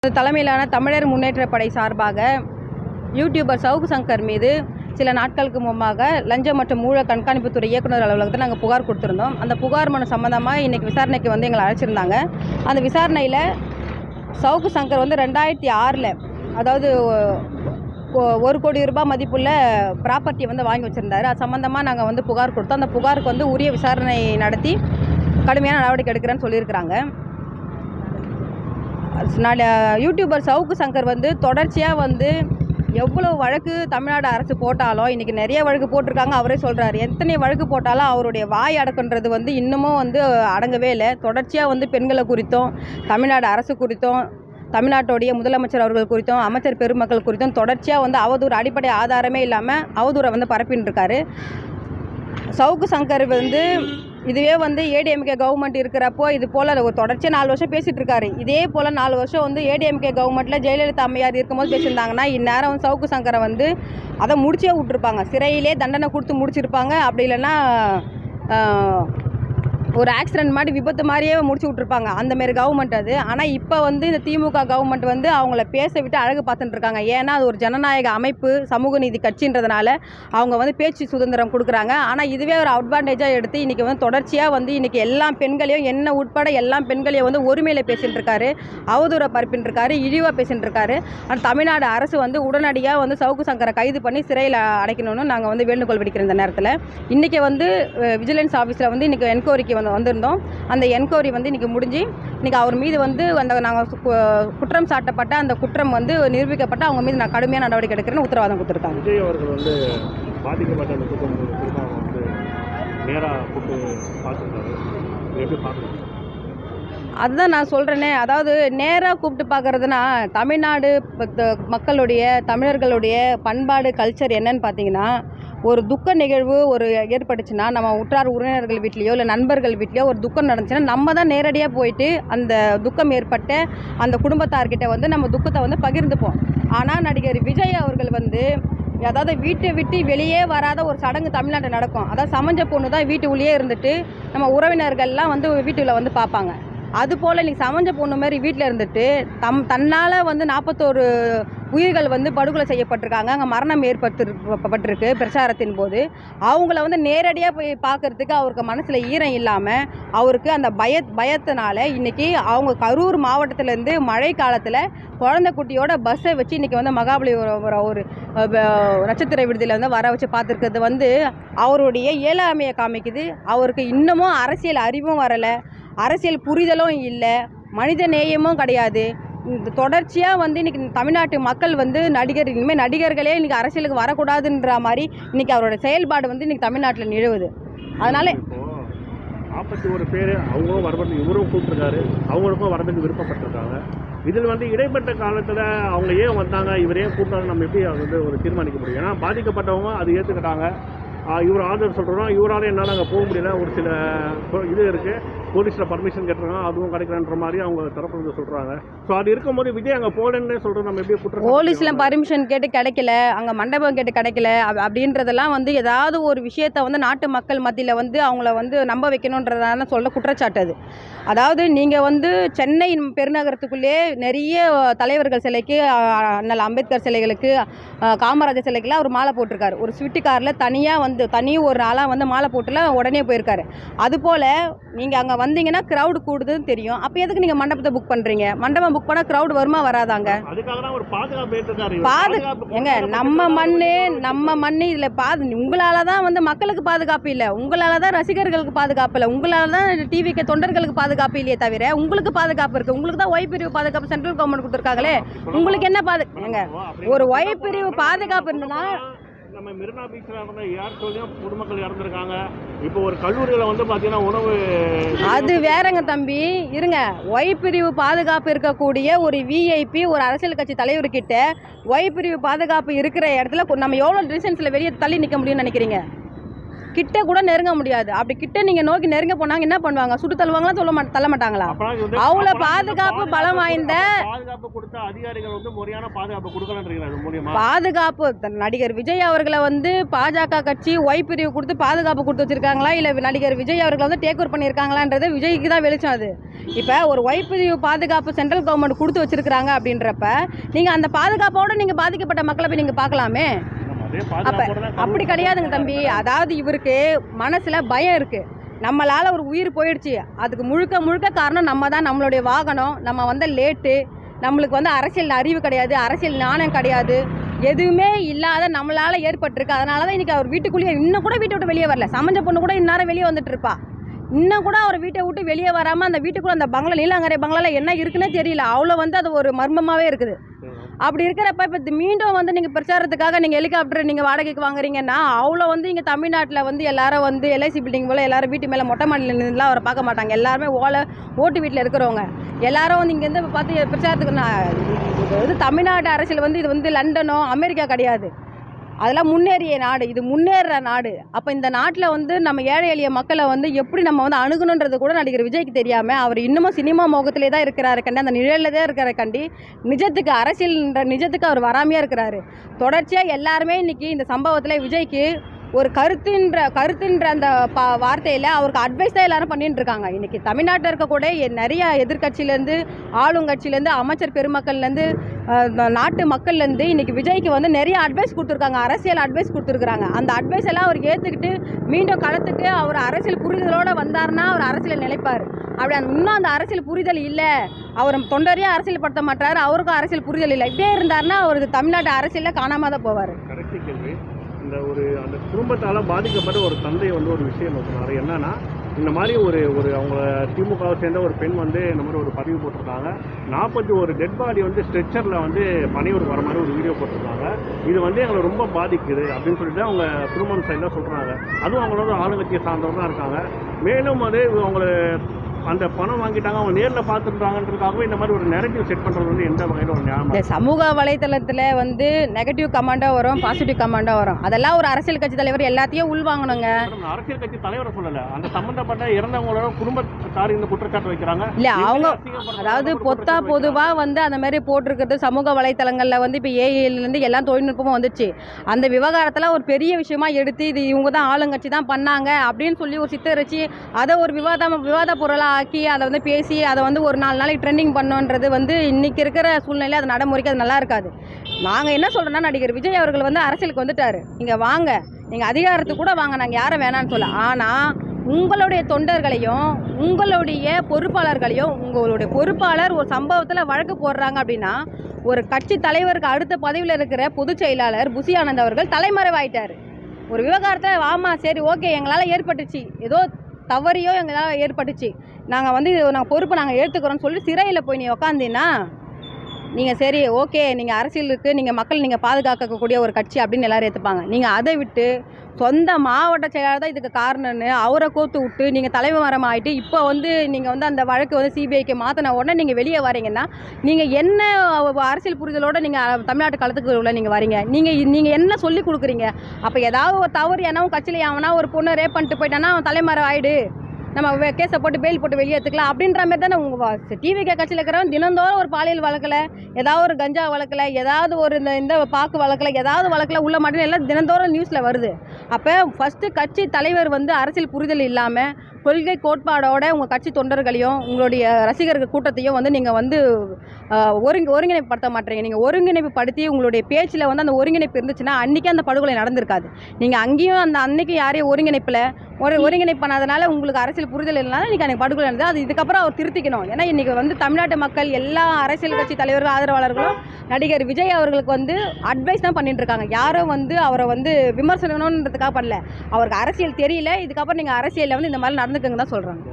தலைமையிலான தமிழர் முன்னேற்றப் படை சார்பாக யூடியூபர் சவுக்கு சங்கர் மீது சில நாட்களுக்கு முன்பாக லஞ்சம் மற்றும் ஊழல் கண்காணிப்புத்துறை இயக்குனர் அலுவலகத்தில் நாங்கள் புகார் கொடுத்துருந்தோம். அந்த புகார் மனு சம்மந்தமாக இன்றைக்கி விசாரணைக்கு வந்து எங்களை அழைச்சிருந்தாங்க. அந்த விசாரணையில் சவுக்கு சங்கர் வந்து 2006 அதாவது 1 கோடி ரூபாய் மதிப்புள்ள ப்ராப்பர்ட்டியை வந்து வாங்கி வச்சுருந்தாரு. அது சம்மந்தமாக நாங்கள் வந்து புகார் கொடுத்தோம். அந்த புகாருக்கு வந்து உரிய விசாரணை நடத்தி கடுமையான நடவடிக்கை எடுக்கிறேன்னு சொல்லியிருக்கிறாங்க. யூடியூபர் சவுக்கு சங்கர் வந்து தொடர்ச்சியாக வந்து எவ்வளோ வழக்கு தமிழ்நாடு அரசு போட்டாலும் இன்றைக்கி நிறைய வழக்கு போட்டிருக்காங்க. அவரே சொல்கிறார், எத்தனை வழக்கு போட்டாலும் அவருடைய வாய் அடக்குன்றது வந்து இன்னமும் வந்து அடங்கவே இல்லை. தொடர்ச்சியாக வந்து பெண்களை குறித்தும் தமிழ்நாடு அரசு குறித்தும் தமிழ்நாட்டுடைய முதலமைச்சர் அவர்கள் குறித்தும் அமைச்சர் பெருமக்கள் குறித்தும் தொடர்ச்சியாக வந்து அவதூறு, அடிப்படை ஆதாரமே இல்லாமல் அவதூறை வந்து பரப்பின்னு இருக்காரு. சவுக்கு சங்கர் வந்து இதுவே வந்து ஏடிஎம்கே கவர்மெண்ட் இருக்கிறப்போ இது போல் ஒரு தொடர்ச்சியாக 4 வருஷம் பேசிகிட்டு இருக்காரு. இதே போல் 4 வருஷம் வந்து ஏடிஎம்கே கவர்மெண்ட்டில் ஜெயலலிதா அம்மையார் இருக்கும்போது பேசியிருந்தாங்கன்னா இந்நேரம் வந்து சவுக்கு சங்கரை வந்து அதை முடிச்சே விட்ருப்பாங்க. சிறையிலே தண்டனை கொடுத்து முடிச்சிருப்பாங்க. அப்படி இல்லைன்னா ஒரு ஆக்சிடென்ட் மாதிரி விபத்து மாதிரியே முடிச்சு விட்ருப்பாங்க. அந்தமாரி கவர்மெண்ட் அது. ஆனால் இப்போ வந்து இந்த திமுக கவர்மெண்ட் வந்து அவங்கள பேச விட்டு அழகு பார்த்துட்டு இருக்காங்க. ஏன்னா அது ஒரு ஜனநாயக அமைப்பு, சமூக நீதி கட்சின்றதுனால அவங்க வந்து பேச்சு சுதந்திரம் கொடுக்குறாங்க. ஆனால் இதுவே ஒரு அட்வான்டேஜாக எடுத்து இன்றைக்கி வந்து தொடர்ச்சியாக வந்து இன்றைக்கி எல்லா பெண்களையும் என்ன உட்பட எல்லா பெண்களையும் வந்து ஒருமையில் பேசிகிட்டு இருக்காரு, அவதூறை பரப்பின்னு இருக்காரு, இழிவாக பேசிகிட்டு இருக்காரு. ஆனால் தமிழ்நாடு அரசு வந்து உடனடியாக வந்து சவுக்கு சங்கரை கைது பண்ணி சிறையில் அடைக்கணும்னு நாங்கள் வந்து வேண்டுகோள் விடுக்கிற இந்த நேரத்தில் இன்றைக்கி வந்து விஜிலன்ஸ் ஆஃபீஸில் வந்து இன்றைக்கி என்கொயரிக்கு வந்திருந்தோம். அந்த என்கொயரி வந்து இன்றைக்கி முடிஞ்சு இன்றைக்கி அவர் மீது வந்து அந்த நாங்கள் குற்றம் சாட்டப்பட்ட அந்த குற்றம் வந்து நிரூபிக்கப்பட்ட அவங்க மீது நான் கடுமையான நடவடிக்கை எடுக்கிறேன்னு உத்தரவாதம் கொடுத்துருக்காங்க. விஜய் அவர்கள் வந்து பாதிக்கப்பட்ட அந்த குடும்பம் வந்து நேராக கூப்பிட்டு பார்த்துருக்காரு. எப்படி பார்க்குறீங்க? அதுதான் நான் சொல்கிறேனே, அதாவது நேராக கூப்பிட்டு பார்க்குறதுனா தமிழ்நாடு மக்களுடைய தமிழர்களுடைய பண்பாடு கல்ச்சர் என்னன்னு பார்த்தீங்கன்னா, ஒரு துக்க நிகழ்வு ஒரு ஏற்பட்டுச்சுன்னா நம்ம உற்றார் உறவினர்கள் வீட்லேயோ இல்லை நண்பர்கள் வீட்லேயோ ஒரு துக்கம் நடந்துச்சுன்னா நம்ம தான் நேரடியாக போயிட்டு அந்த துக்கம் ஏற்பட்ட அந்த குடும்பத்தார்கிட்ட வந்து நம்ம துக்கத்தை வந்து பகிர்ந்துப்போம். ஆனால் நடிகர் விஜய் அவர்கள் வந்து அதாவது வீட்டை விட்டு வெளியே வராத ஒரு சடங்கு தமிழ்நாட்டில் நடக்கும். அதாவது சமைஞ்ச பொண்ணு தான் வீட்டு உள்ளே இருந்துட்டு நம்ம உறவினர்கள்லாம் வந்து வீட்டுல வந்து பார்ப்பாங்க. அதுபோல் இன்றைக்கி சமைஞ்ச பொண்ணு மாதிரி வீட்டில் இருந்துட்டு தன்னால் வந்து 41 உயிர்கள் வந்து படுகொலை செய்யப்பட்டிருக்காங்க. அங்கே மரணம் ஏற்பட்டிருக்கு பிரச்சாரத்தின் போது. அவங்கள வந்து நேரடியாக போய் பார்க்குறதுக்கு அவருக்கு மனசில் ஈரம் இல்லாமல் அவருக்கு அந்த பயத்தினால இன்றைக்கி அவங்க கரூர் மாவட்டத்திலேருந்து மழை காலத்தில் குழந்தை குட்டியோட பஸ்ஸை வச்சு இன்றைக்கி வந்து மகாபலிபுரம் ஒரு நட்சத்திர விடுதியில் வந்து வர வச்சு பார்த்துருக்கிறது வந்து அவருடைய இயலாமையை காமிக்குது. அவருக்கு இன்னமும் அரசியல் அறிவும் வரலை, அரசியல் புரிதலும் இல்லை, மனித நேயமும் கிடையாது. இந்த தொடர்ச்சியாக வந்து இன்றைக்கி தமிழ்நாட்டு மக்கள் வந்து இனிமேல் நடிகர்களே இன்றைக்கி அரசியலுக்கு வரக்கூடாதுன்ற மாதிரி இன்றைக்கி அவரோட செயல்பாடு வந்து இன்றைக்கி தமிழ்நாட்டில் நிலவுது. அதனால் 41 பேர் அவங்களும் வரப்பட்டு இவரும் கூப்பிட்டுருக்காரு, அவங்களுக்கும் வரதுக்கு விருப்பப்பட்டிருக்காங்க. இதில் வந்து இடைப்பட்ட காலத்தில் அவங்க ஏன் வந்தாங்க, இவரே கூப்பிட்டாங்க, நம்ம எப்படி அது வந்து ஒரு தீர்மானிக்க முடியும்? ஏன்னா பாதிக்கப்பட்டவங்க அது ஏற்றுக்கிட்டாங்க. இவர் ஆதரவு சொல்கிறோம், இவரால் என்னால் அங்கே போக முடியல, ஒரு சில இது இருக்குது, போலீஸில் பர்மிஷன் கேட்டுருக்காங்க, அதுவும் கிடைக்கலன்ற மாதிரி அவங்க தரப்பு வந்து சொல்கிறாங்க. ஸோ அது இருக்கும்போது விஜய் அங்கே போகலன்னே சொல்கிறோம், நம்ம எப்படி குற்றம்? போலீஸில் பர்மிஷன் கேட்டு கிடைக்கல, அங்கே மண்டபம் கேட்டு கிடைக்கல அப்படின்றதெல்லாம் வந்து ஏதாவது ஒரு விஷயத்தை வந்து நாட்டு மக்கள் மத்தியில் வந்து அவங்கள வந்து நம்ப வைக்கணுன்றதான சொல்ல குற்றச்சாட்டு அது. அதாவது நீங்கள் வந்து சென்னை பெருநகரத்துக்குள்ளே நிறைய தலைவர்கள் சிலைக்கு, அண்ணல் அம்பேத்கர் சிலைகளுக்கு, காமராஜர் சிலைக்கெல்லாம் அவர் மாலை போட்டிருக்காரு. ஒரு ஸ்விஃப்ட் காரில் தனியாக வந்து ஒரு ஆளாக வந்து மாலை போட்டுலாம் உடனே போயிருக்காரு. அதுபோல் நீங்கள் அங்கே வந்தீங்கன்னா க்ரௌடு கூடுதுன்னு தெரியும். அப்போ எதுக்கு நீங்கள் மண்டபத்தை புக் பண்ணுறீங்க? மண்டபம் புக் பண்ணால் க்ரௌடு வருமா வராதாங்க? ஏங்க நம்ம மண்ணு இதில் உங்களால் தான் வந்து மக்களுக்கு பாதுகாப்பு இல்லை, உங்களால் தான் ரசிகர்களுக்கு பாதுகாப்பு இல்லை, உங்களால் தான் டிவிக்கு தொண்டர்களுக்கு பாதுகாப்பு இல்லையே தவிர உங்களுக்கு பாதுகாப்பு இருக்குது. உங்களுக்கு தான் ஒய் பிரிவு பாதுகாப்பு சென்ட்ரல் கவர்மெண்ட் கொடுத்துருக்காங்களே, உங்களுக்கு என்ன ஏங்க ஒரு ஒய் பிரிவு பாதுகாப்பு இருந்ததுன்னா நம்ம மெரினா பீச்சில் இருந்த யாரும் பொதுமக்கள் இறந்துருக்காங்க. இப்போ ஒரு கல்லூரியில் வந்து பார்த்தீங்கன்னா உணவு அது வேறங்க தம்பி. இருங்க, ஒய் பிரிவு பாதுகாப்பு இருக்கக்கூடிய ஒரு விஐபி ஒரு அரசியல் கட்சி தலைவர்கிட்ட ஒய் பிரிவு பாதுகாப்பு இருக்கிற இடத்துல நம்ம எவ்வளோ டிஸ்டன்ஸில் வெளியே தள்ளி நிற்க முடியும்னு நினைக்கிறீங்க? கிட்ட கூட நெருங்க முடியாது. அப்படி கிட்ட நீங்கள் நோக்கி நெருங்க போனாங்க என்ன பண்ணுவாங்க? சுட்டு தள்ளுவாங்களா? தள்ள மாட்டாங்களா? அவ்வளோ பாதுகாப்பு பலம் வாய்ந்த பாதுகாப்பு கொடுத்த அதிகாரிகள் வந்து முறையான பாதுகாப்பு கொடுக்கலன்றீங்க. பாதுகாப்பு நடிகர் விஜய் அவர்களை வந்து பாஜக கட்சி ஒய் பிரிவு கொடுத்து பாதுகாப்பு கொடுத்து வச்சிருக்காங்களா, இல்லை நடிகர் விஜய் அவர்களை வந்து டேக் ஓவர் பண்ணியிருக்காங்களான்றது விஜய்க்கு தான் வெளிச்சம். அது இப்போ ஒரு ஒய் பிரிவு பாதுகாப்பு சென்ட்ரல் கவர்மெண்ட் கொடுத்து வச்சிருக்காங்க அப்படின்றப்ப நீங்கள் அந்த பாதுகாப்போடு நீங்கள் பாதிக்கப்பட்ட மக்களை போய் நீங்கள் பார்க்கலாமே. அப்போ அப்படி கிடையாதுங்க தம்பி. அதாவது இவருக்கு மனசில் பயம் இருக்குது. நம்மளால் ஒரு உயிர் போயிடுச்சு, அதுக்கு முழுக்க முழுக்க காரணம் நம்ம தான். நம்மளுடைய வாகனம், நம்ம வந்த லேட்டு, நம்மளுக்கு வந்து அரசியல் அறிவு கிடையாது, அரசியல் ஞானம் கிடையாது, எதுவுமே இல்லாத நம்மளால் ஏற்பட்டிருக்கு. அதனால தான் இன்றைக்கி அவர் வீட்டுக்குள்ளேயே இன்னும் கூட வீட்டை விட்டு வெளியே வரல. சமைஞ்ச பொண்ணு கூட இந்நேரம் வெளியே வந்துட்டு இருப்பா. இன்னும் கூட அவர் வீட்டை விட்டு வெளியே வராமல் அந்த வீட்டுக்குள்ளே அந்த பங்களா நீலாங்கரை பங்களாவில் என்ன இருக்குன்னே தெரியல. அவ்வளோ வந்து அது ஒரு மர்மமாகவே இருக்குது. அப்படி இருக்கிறப்ப இப்போ மீண்டும் வந்து நீங்கள் பிரச்சாரத்துக்காக நீங்கள் ஹெலிகாப்டர் நீங்கள் வாடகைக்கு வாங்குறீங்கன்னா அவ்வளோ வந்து இங்கே தமிழ்நாட்டில் வந்து எல்லாரும் வந்து எல்ஐசி பில்டிங் போல் எல்லாரும் வீட்டு மேலே மொட்டை மாடியில் நின்றுலாம் அவரை பார்க்க மாட்டாங்க. எல்லாருமே ஓட்டு வீட்டில் இருக்கிறவங்க எல்லாரும் வந்து இங்கேருந்து பார்த்து பிரச்சாரத்துக்கு இது தமிழ்நாட்டு அரசியல் வந்து இது வந்து லண்டனோ அமெரிக்கா கிடையாது. அதெல்லாம் முன்னேறிய நாடு, இது முன்னேற நாடு. அப்போ இந்த நாட்டில் வந்து நம்ம ஏழை எளிய மக்களை வந்து எப்படி நம்ம வந்து அணுகணுன்றது கூட நடிகர் விஜய்க்கு தெரியாமல் அவர் இன்னமும் சினிமா முகத்திலே தான் இருக்கிறாரு கண்டி, அந்த நிழலில் தான் இருக்கிற கண்டி நிஜத்துக்கு அரசியல்ன்ற நிஜத்துக்கு அவர் வராமையாக இருக்கிறாரு. தொடர்ச்சியாக எல்லாருமே இன்றைக்கி இந்த சம்பவத்தில் விஜய்க்கு ஒரு கருத்துன்ற அந்த வார்த்தையில் அவருக்கு அட்வைஸ் தான் எல்லாரும் பண்ணிட்டு இருக்காங்க. இன்றைக்கி தமிழ்நாட்டில் இருக்கக்கூடிய நிறைய எதிர்கட்சியிலேருந்து ஆளுங்கட்சியிலேருந்து அமைச்சர் பெருமக்கள்லேருந்து நாட்டு மக்கள்லேருந்து இன்றைக்கி விஜய்க்கு வந்து நிறைய அட்வைஸ் கொடுத்துருக்காங்க, அரசியல் அட்வைஸ் கொடுத்துருக்குறாங்க. அந்த அட்வைஸ் எல்லாம் அவர் ஏற்றுக்கிட்டு மீண்டும் களத்துக்கு அவர் அரசியல் புரிதலோடு வந்தார்னா அவர் அரசியல் நிலைப்பார். அப்படி இன்னும் அந்த அரசியல் புரிதல் இல்லை, அவர் தொண்டரையும் அரசியல் படுத்த மாட்டார், அவருக்கும் அரசியல் புரிதல் இல்லை, இப்படியே இருந்தார்னா அவர் தமிழ்நாட்டு அரசியலில் காணாமல் தான் போவார். இந்த அந்த குடும்பத்தால் பாதிக்கப்பட்ட ஒரு தந்தை வந்து ஒரு விஷயம் சொன்னார். என்னன்னா இந்த மாதிரி அவங்க திமுகவை சேர்ந்த ஒரு பெண் வந்து இந்த மாதிரி ஒரு பதிவு போட்டிருக்காங்க. 41 டெட் பாடி வந்து ஸ்ட்ரெச்சரில் வந்து பணியூருக்கு வர மாதிரி ஒரு வீடியோ போட்டிருக்காங்க. இது வந்து எங்களை ரொம்ப பாதிக்குது அப்படின்னு சொல்லிட்டு அவங்க குடும்பம் சைடில் சொல்கிறாங்க. அதுவும் அவங்களோட ஆளுங்கட்சியை சார்ந்தவங்க தான் இருக்காங்க. மேலும் அது அவங்கள அந்த பணம் வாங்கிட்டாங்க, அவங்க நேரில் பார்த்துட்டாங்கன்றதுக்காகவே இந்த மாதிரி ஒரு நெகட்டிவ் செட் பண்ணுறது வந்து எந்த வகையில் ஒரு ஞாபகம்? இந்த சமூக வலைத்தளத்தில் வந்து நெகட்டிவ் கமெண்டாக வரும், பாசிட்டிவ் கமெண்டாக வரும். அதெல்லாம் ஒரு அரசியல் கட்சி தலைவர் எல்லாத்தையும் உள்வாங்கணுங்க. அரசியல் கட்சி தலைவரை சொல்லலை, அந்த சம்மந்தப்பட்ட இறந்தவங்களோட குடும்பத்தார் இந்த குற்றச்சாட்டு வைக்கிறாங்க. இல்லை அவங்க அதாவது பொதுவாக வந்து அந்த மாதிரி போட்டிருக்கிறது சமூக வலைத்தளங்களில் வந்து இப்போ ஏஐலேருந்து எல்லாம் தொழில்நுட்பமும் வந்துச்சு. அந்த விவகாரத்தில் ஒரு பெரிய விஷயமா எடுத்து இது இவங்க தான் ஆளுங்கட்சி தான் பண்ணாங்க அப்படின்னு சொல்லி ஒரு சித்தரிச்சு அதை ஒரு விவாத பொருளாக ஆக்கி அதை வந்து பேசி அதை வந்து ஒரு 4 நாளைக்கு ட்ரெண்டிங் பண்ணோன்றது வந்து இன்றைக்கி இருக்கிற சூழ்நிலை அது நடைமுறைக்கு அது நல்லா இருக்காது. நாங்கள் என்ன சொல்கிறோன்னா நடிகர் விஜய் அவர்கள் வந்து அரசியலுக்கு வந்துட்டார், நீங்கள் வாங்க, நீங்கள் அதிகாரத்துக்கு கூட வாங்க, நாங்கள் யாரை வேணான்னு சொல்ல. ஆனால் உங்களுடைய தொண்டர்களையும் உங்களுடைய பொறுப்பாளர்களையும் உங்களுடைய பொறுப்பாளர் ஒரு சம்பவத்தில் வழக்கு போடுறாங்க அப்படின்னா ஒரு கட்சி தலைவருக்கு அடுத்த பதவியில் இருக்கிற பொதுச் செயலாளர் புசி ஆனந்த் அவர்கள் தலைமறைவாயிட்டார். ஒரு விவகாரத்தில் ஆமாம் சரி ஓகே எங்களால் ஏற்பட்டுச்சு, ஏதோ தவறியோ எங்களால் ஏற்பட்டுச்சு, நாங்கள் வந்து நாங்கள் பொறுப்பு நாங்கள் ஏற்றுக்கிறோன்னு சொல்லி சிறையில் போய் நீ உக்காந்தீங்கன்னா நீங்கள் சரி ஓகே நீங்கள் அரசியலுக்கு நீங்கள் மக்கள் நீங்கள் பாதுகாக்கக்கூடிய ஒரு கட்சி அப்படின்னு எல்லோரும் ஏற்றுப்பாங்க. நீங்கள் அதை விட்டு சொந்த மாவட்ட செயலாளர் தான் இதுக்கு காரணம்னு அவரை கோத்து விட்டு நீங்கள் தலைமரம் ஆகிட்டு இப்போ வந்து நீங்கள் வந்து அந்த வழக்கு வந்து சிபிஐக்கு மாற்றின உடனே நீங்கள் வெளியே வரீங்கன்னா நீங்கள் என்ன அரசியல் புரிதலோடு நீங்கள் தமிழ்நாட்டு களத்துக்கு உள்ள நீங்கள் வரீங்க? நீங்கள் என்ன சொல்லி கொடுக்குறீங்க? அப்போ ஏதாவது ஒரு தவறு என்னவும் கட்சியில் அவனா ஒரு பொண்ணு ரேப் பண்ணிட்டு போயிட்டானா அவன் தலைமரம் ஆகிடு, நம்ம கேஸை போட்டு பெயில் போட்டு வெளியே எடுத்துக்கலாம் அப்படின்ற மாதிரி தானே உங்கள் டிவிகே கட்சியில் இருக்கிறவன் தினந்தோறும் ஒரு பாலியல் வழக்கில் ஏதாவது ஒரு கஞ்சா வழக்கில் ஏதாவது ஒரு இந்த பாக்கு வழக்கில் ஏதாவது வழக்கில் உள்ள மாட்டேன்னு எல்லாம் தினந்தோறும் நியூஸில் வருது. அப்போ ஃபஸ்ட்டு கட்சி தலைவர் வந்து அரசியல் புரிதல் இல்லாமல் கொள்கை கோட்பாடோட உங்கள் கட்சி தொண்டர்களையும் உங்களுடைய ரசிகர்கள் கூட்டத்தையும் வந்து நீங்கள் வந்து ஒருங்கிணைப்படுத்த மாட்டீங்க. நீங்கள் ஒருங்கிணைப்பு படுத்தி உங்களுடைய பேச்சில் வந்து அந்த ஒருங்கிணைப்பு இருந்துச்சுன்னா அன்றைக்கி அந்த படுகொலை நடந்திருக்காது. நீங்கள் அங்கேயும் அந்த அன்றைக்கி யாரையும் ஒருங்கிணைப்பு பண்ணாதனால உங்களுக்கு அரசியல் புரிதல் இல்லைனால இன்றைக்கி அன்றைக்கி படுகொலை நடந்தது. அது இதுக்கப்புறம் அவர் திருத்திக்கணும். ஏன்னா இன்றைக்கி வந்து தமிழ்நாட்டு மக்கள் எல்லா அரசியல் கட்சி தலைவர்கள் ஆதரவாளர்களும் நடிகர் விஜய் அவர்களுக்கு வந்து அட்வைஸ் தான் பண்ணிட்டு இருக்காங்க. யாரும் வந்து அவரை வந்து விமர்சனம்ன்றதுக்காக பண்ணல, அவருக்கு அரசியல் தெரியல, இதுக்கப்புறம் நீங்கள் அரசியலில் வந்து இந்த மாதிரி நடந்துக்கங்க தான் சொல்கிறாங்க.